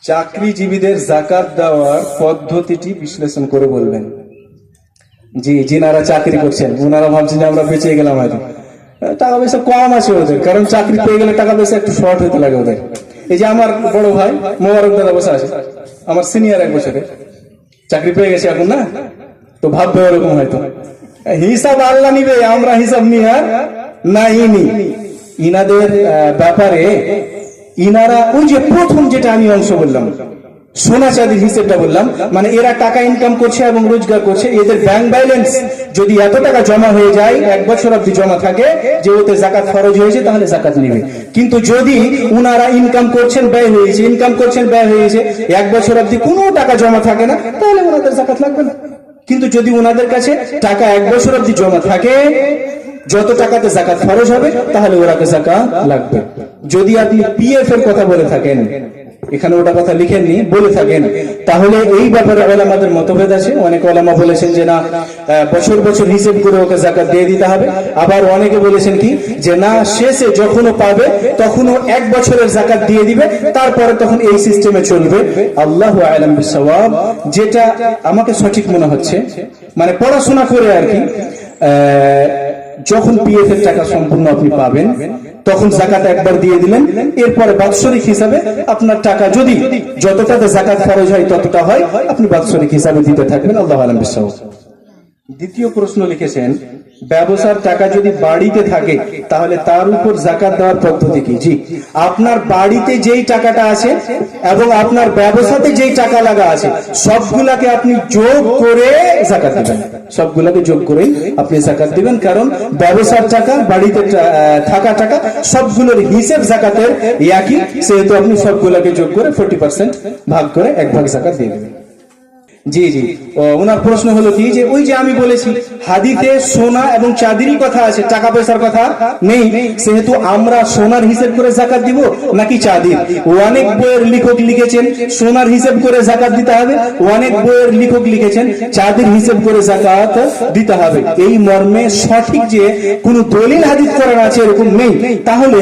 চাকরিজীবীদের যাকাত দেওয়ার পদ্ধতিটি বিশ্লেষণ করে বলবেন। জি, যিনারা চাকরি করছেন ওনারা ভাবছেন যে আমরা বেঁচে গেলাম, হয়তো টাকা পয়সা কম আছে ওদের, কারণ চাকরি পেয়ে গেলে টাকা পয়সা একটু শর্ট হতে লাগে ওদের। এই যে আমার বড় ভাই মোবারক দাদা বসে আছে, আমার সিনিয়র 1 বছরে চাকরি পেয়ে গেছে এখন, না তো ভাববে ওরকম হয়তো হিসাব আল্লাহ নিবে, আমরা হিসাব নিয়ে আর নাইনি। ইনাদের ব্যাপারে ইনারা ওই যে প্রথম যেটা আমি অংশ বললাম, সোনা চাঁদির হিসেবটা বললাম, মানে এরা টাকা ইনকাম করছে এবং রোজগার করছে, এদের ব্যাংক ব্যালেন্স যদি এত টাকা জমা হয়ে যায়, 1 বছর অব্দি জমা থাকে, যে ওতে যাকাত ফরজ হয়েছে, তাহলে যাকাত নেবে। কিন্তু যদি উনারা ইনকাম করছেন ব্যয় হয়েছে, ইনকাম করছেন ব্যয় হয়েছে, 1 বছর অব্দি কোনো টাকা জমা থাকে না, তাহলে ওনাদের যাকাত লাগবে না। কিন্তু যদি ওনাদের কাছে টাকা 1 বছর অব্দি জমা থাকে, যত টাকাতে যাকাত ফরজ হবে, তাহলে ওরাকে যাকাত লাগবে। যদি আপনি পিএফ এর কথা বলে থাকেন, এখানে ওটা কথা লিখেননি, বলে থাকেন, তাহলে এই ব্যাপারে ওলামাদের মতভেদ আছে। অনেক ওলামা বলেছেন যে না, বছর বছর হিসেব করে ওকে যাকাত দিয়ে দিতে হবে। আবার অনেকে বলেছেন কি যে না, শেষে যখনও পাবে তখনও 1 বছরের যাকাত দিয়ে দিবে, তারপরে তখন এই সিস্টেমে চলবে। আল্লাহু আ'লাম বিসওয়াব। যেটা আমাকে সঠিক মনে হচ্ছে, মানে পড়াশোনা করে আর কি, যখন পিএফ এর টাকা সম্পূর্ণ আপনি পাবেন, তখন যাকাত একবার দিয়ে দিলেন, এরপরে বাৎসরিক হিসাবে আপনার টাকা যদি যতটাতে যাকাত খরচ হয় ততটা হয়, আপনি বাৎসরিক হিসাবে দিতে থাকবেন। আল্লাহু আ'লাম বিসওয়াব। দ্বিতীয় প্রশ্ন লিখেছেন, ব্যবসার টাকা যদি বাড়িতে থাকে তাহলে তার উপর যাকাত দেওয়ার পদ্ধতি কি? জি, আপনার বাড়িতে যেই টাকাটা আছে এবং আপনার ব্যবসাতে যেই টাকা লাগা আছে, সবগুলাকে আপনি যোগ করে যাকাত দিবেন। সবগুলাকে যোগ করে আপনি যাকাত দিবেন, কারণ ব্যবসার টাকা, বাড়িতে থাকা টাকা, সবগুলোর হিসেব যাকাতের একই, সেহেতু আপনি সবগুলাকে যোগ করে 40% ভাগ করে 1 ভাগ যাকাত দিয়ে দেবেন। জি জি, ওনার প্রশ্ন হলো কি যে ওই যে আমি বলেছি হাদিসে সোনা এবং চাঁদিরই কথা আছে, টাকা পয়সার কথা নেই, সেহেতু আমরা সোনার হিসেব করে যাকাত দিব নাকি চাঁদির? অনেক বইয়ের লেখক লিখেছেন সোনার হিসেব করে যাকাত দিতে হবে, অনেক বইয়ের লেখক লিখেছেন চাঁদির হিসেব করে যাকাত দিতে হবে। এই মর্মে সঠিক যে কোন দলিল হাদিস করার আছে এরকম নেই। তাহলে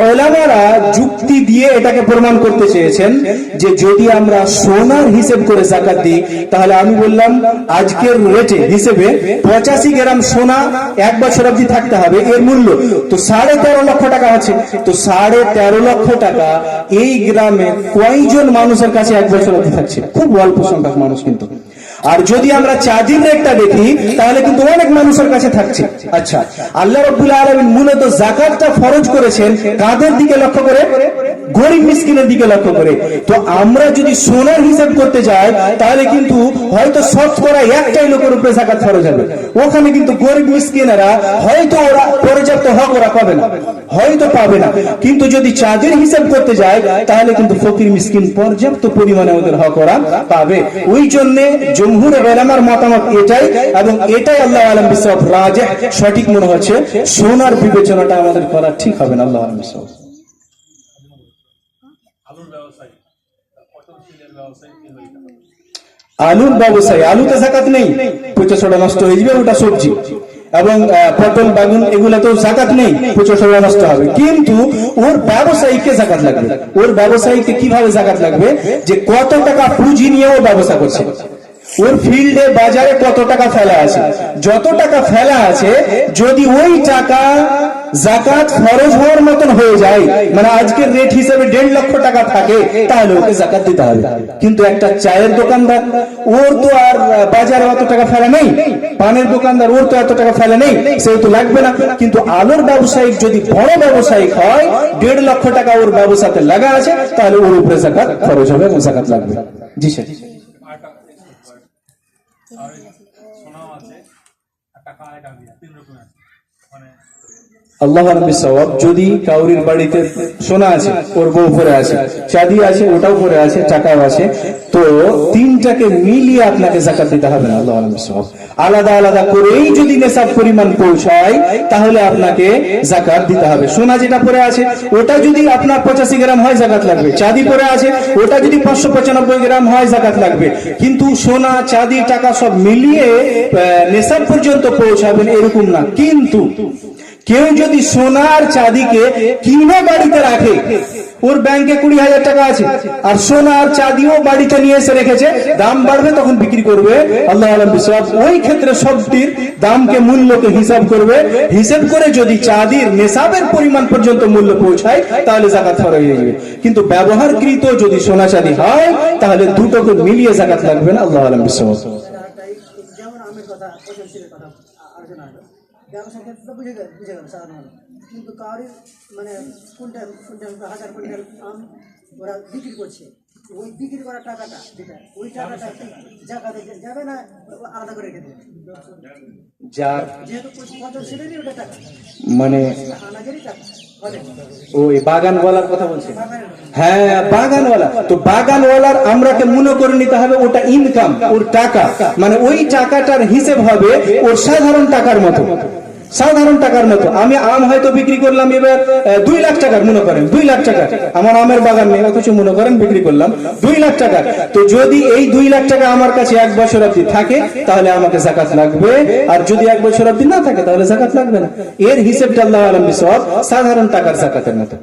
উলামারা যুক্তি দিয়ে এটাকে প্রমাণ করতে চেয়েছেন যে যদি আমরা সোনার হিসেব করে যাকাত দিই, তাহলে আমি বললাম আজকের রেটে হিসেবে 85 গ্রাম সোনা 1 বছর অবধি থাকতে হবে, এর মূল্য তো 13.5 লক্ষ টাকা আছে। তো 13.5 লক্ষ টাকা এই গ্রামে কয়জন মানুষের কাছে 1 বছর অবধি থাকছে? খুব অল্প সংখ্যক মানুষ কিন্তু। আর যদি আমরা চাঁদির রেটটা দেখি, তাহলে কিন্তু অনেক মানুষের কাছে থাকছে। আচ্ছা, আল্লাহ রাব্বুল আলামিন মূলত যাকাতটা ফরজ করেছেন কাদের দিকে লক্ষ্য করে? গরিব মিসকিনের দিকে লক্ষ্য করে। তো আমরা যদি সোনার হিসাব করতে যাই, তাহলে কিন্তু হয়তো শতকরা 1টাই লোকের উপরে যাকাত ফরজ হবে। ওখানে কিন্তু গরিব মিসকিনেরা হয়তো ওরা পর্যাপ্ত হক ওরা পাবে না, হয়তো পাবে না। কিন্তু যদি চাঁদের হিসাব করতে যায়, তাহলে কিন্তু ফকির মিসকিন পর্যাপ্ত পরিমাণে ওদের হক ওরা পাবে। ওই জন্য জমহুর উলামার মতামত এটাই, এবং এটাই আল্লাহু আ'লাম বিসওয়াব রাজিহ সঠিক মনে হচ্ছে। সোনার বিবেচনাটা আমাদের করা ঠিক হবে না। আল্লাহু আ'লাম বিসওয়াব। আলুর ব্যবসায়ী, আলুতে যাকাত নেই, পচা ছোড়া নষ্ট হয়ে যাবে, ওটা সবজি। এবং পটল, বেগুন এগুলাতেও যাকাত নেই, পচা ছোড়া নষ্ট হবে। কিন্তু ওর ব্যবসায়ীকে যাকাত লাগবে। ওর ব্যবসায়ীকে কিভাবে যাকাত লাগবে? যে কত টাকা পুঁজি নিয়ে ও ব্যবসা করছে, ওর ফিল্ডে বাজারে কত টাকা ফেলা আছে, যত টাকা ফেলা আছে, যদি ওই টাকা যাকাত ফরজ হওয়ার মতন হয়ে যায়, মানে আজকের রেট হিসেবে 1.5 লক্ষ টাকা থাকে, তাহলে ওকে যাকাত দিতে হবে। কিন্তু একটা চায়ের দোকানদার, ওর তো আর বাজারে অত টাকা ফেলা নেই, পানের দোকানদার, ওর তো এত টাকা ফেলা নেই, সেহেতু লাগবে না। কিন্তু আলুর ব্যবসায়িক যদি বড় ব্যবসায়িক হয়, 1.5 লক্ষ টাকা ওর ব্যবসাতে লাগা আছে, তাহলে ওর উপরে যাকাত ফরজ হবে এবং যাকাত লাগবে। জি স্যার। আল্লাহু আ'লাম বিসওয়াব। যদি কাউরির বাড়িতে সোনা আছে, ওর বউ পরে আছে, চাঁদি আছে, ওটাও পরে আছে, টাকাও আছে, তো 3টাকে মিলিয়ে আপনাকে যাকাত দিতে হবে না। আল্লাহু আ'লাম বিসওয়াব। আলাদা আলাদা করেই যদি নেশাব পরিমাণ পৌঁছায়, তাহলে আপনাকে যাকাত দিতে হবে। সোনা যেটা পরে আছে ওটা যদি আপনার 85 গ্রাম হয়, যাকাত লাগবে। চাঁদি পরে আছে ওটা যদি 595 গ্রাম হয়, যাকাত লাগবে। কিন্তু সোনা, চাঁদি, টাকা সব মিলিয়ে নেশাব পর্যন্ত পৌঁছাবেন এরকম না। কিন্তু কেউ যদি সোনার চাঁদিকে কিনে বাড়িতে রাখে, ওর ব্যাংকে 20,000 টাকা আছে, আর সোনা আর চাঁদিও বাড়িতে নিয়ে এসে রেখেছে, দাম বাড়বে তখন বিক্রি করবে, আল্লাহ আলম বিশ্বাস ওই ক্ষেত্রে সবটির দামকে মূল্যকে হিসাব করবে, হিসাব করে যদি চাঁদির নেশাবের পরিমাণ পর্যন্ত মূল্য পৌঁছায় তাহলে যাকাত ফরজ হয়ে যাবে। কিন্তু ব্যবহারকৃত যদি সোনা চাঁদি হয় তাহলে দুটোকে মিলিয়ে যাকাত লাগবে না, আল্লাহ আলম বিশ্বাস। যেমন আমের কথা, পচনশীলের কথা আলোচনা হলো, ব্যবসার ক্ষেত্রে তো বুঝে গেল সাধারণ, কিন্তু কারোর মানে কুইন্টাল হাজার কুইন্টাল আম ওরা বিক্রি করছে, ওই বিক্রি করার টাকাটা যেটা, ওই টাকাটা জাকাতে যাবে না আলাদা করে রেখে দেবে? যার যেহেতু পচনশীলেরই ওটা টাকা, মানে আনাজেরই টাকা বলে, ওই বাগানওয়ালার কথা বলছে। বাগানের কথা। হ্যাঁ, বাগানওয়ালা, তো বাগানওয়ালার আমরাকে মনে করে নিতে হবে ওটা ইনকাম, ওর টাকা, মানে ওই টাকাটার হিসেব হবে ওর সাধারণ টাকার মতো, সাধারণ টাকার মতো। আমি আম হয়তো বিক্রি করলাম এবার 2 লাখ টাকার, মনে করেন 2 লাখ টাকা, আমার আমের বাগান নেই, অথচ মনে করেন বিক্রি করলাম 2 লাখ টাকা। তো যদি এই 2 লাখ টাকা আমার কাছে 1 বছর অবধি থাকে তাহলে আমাকে যাকাত লাগবে, আর যদি 1 বছর অবধি না থাকে তাহলে যাকাত লাগবে না। এর হিসেবটা আল্লাহ আলম বিসওয়াব সাধারণ টাকার যাকাতের মতো।